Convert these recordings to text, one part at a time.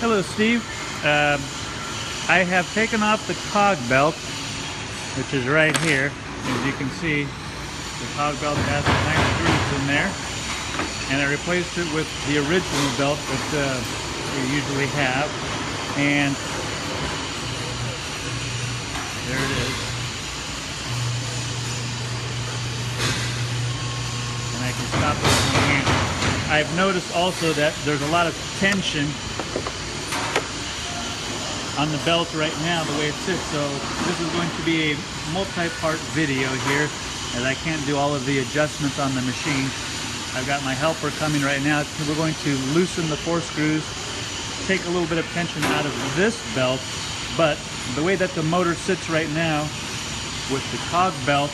Hello, Steve. I have taken off the cog belt, which is right here. As you can see, the cog belt has some nice grooves in there, and I replaced it with the original belt that we usually have, and there it is. And I can stop it with my hand. I've noticed also that there's a lot of tension on the belt right now, the way it sits. So this is going to be a multi-part video here, as I can't do all of the adjustments on the machine. I've got my helper coming right now. We're going to loosen the 4 screws, take a little bit of tension out of this belt, but the way that the motor sits right now with the cog belt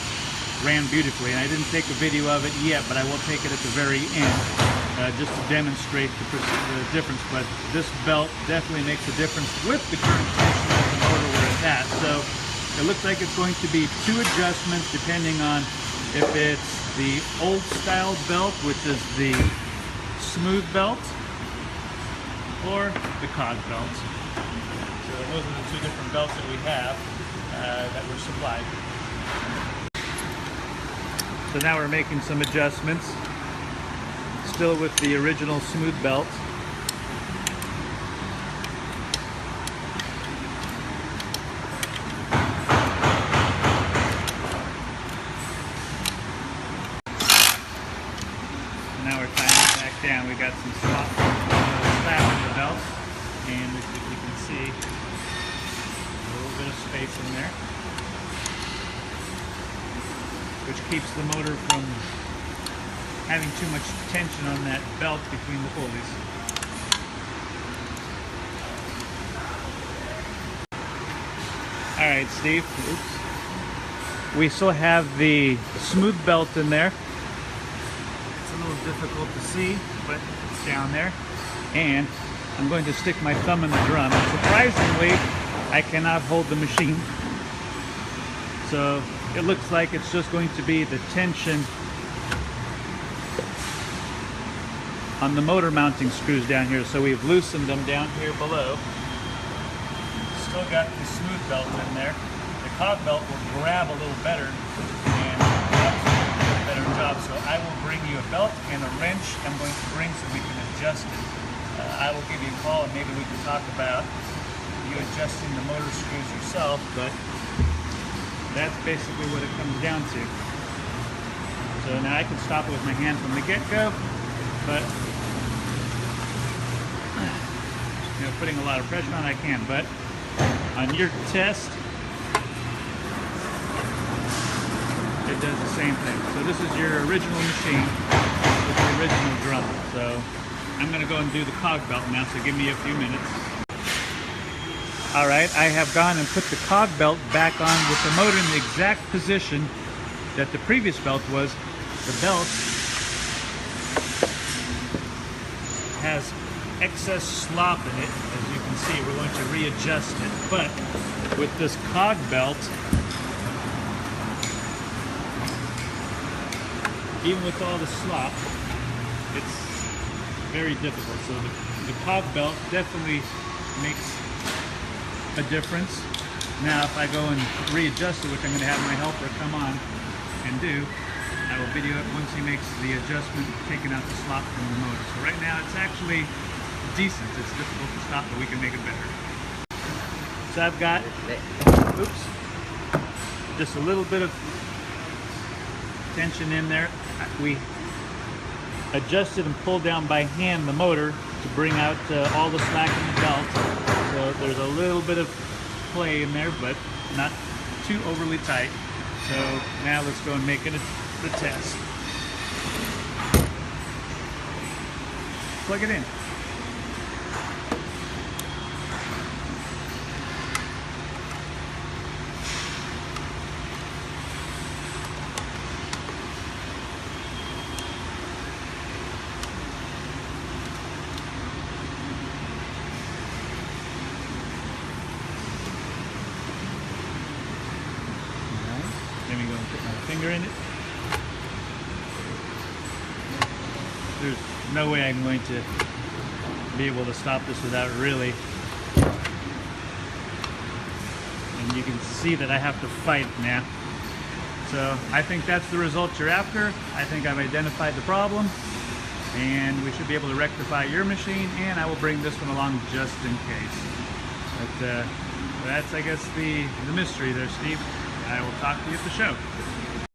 ran beautifully, and I didn't take a video of it yet, but I will take it at the very end. Just to demonstrate the difference, but this belt definitely makes a difference with the current tension of the motor where it's at. So it looks like it's going to be 2 adjustments depending on if it's the old style belt, which is the smooth belt, or the cog belt. So those are the 2 different belts that we have that were supplied. So now we're making some adjustments. Still with the original smooth belt. Now we're tying it back down. We got some slap in the belt, and as you can see, a little bit of space in there, which keeps the motor from having too much tension on that belt between the pulleys. All right, Steve. Oops. We still have the smooth belt in there. It's a little difficult to see, but it's down there. And I'm going to stick my thumb in the drum. Surprisingly, I cannot hold the machine. So it looks like it's just going to be the tension on the motor mounting screws down here. So we've loosened them down here below. Still got the smooth belt in there. The cog belt will grab a little better and do a better job. So I will bring you a belt and a wrench I'm going to bring so we can adjust it. I will give you a call and maybe we can talk about you adjusting the motor screws yourself, but that's basically what it comes down to. So now I can stop it with my hand from the get-go, but putting a lot of pressure on I can, but on your test it does the same thing. So this is your original machine with the original drum. So I'm going to go and do the cog belt now, so give me a few minutes. Alright, I have gone and put the cog belt back on with the motor in the exact position that the previous belt was. The belt has excess slop in it. As you can see, we're going to readjust it, but with this cog belt, even with all the slop, it's very difficult. So the cog belt definitely makes a difference. Now if I go and readjust it, which I'm going to have my helper come on and do, I will video it once he makes the adjustment, taking out the slop from the motor. So right now it's actually decent. It's difficult to stop, but we can make it better. So I've got, oops, just a little bit of tension in there. We adjusted and pulled down by hand the motor to bring out all the slack in the belt. So there's a little bit of play in there, but not too overly tight. So now let's go and make it the test. Plug it in. Let me go and put my finger in it. There's no way I'm going to be able to stop this without really. And you can see that I have to fight now. So I think that's the result you're after. I think I've identified the problem, and we should be able to rectify your machine, and I will bring this one along just in case. But that's, I guess, the mystery there, Steve. I will talk to you at the show.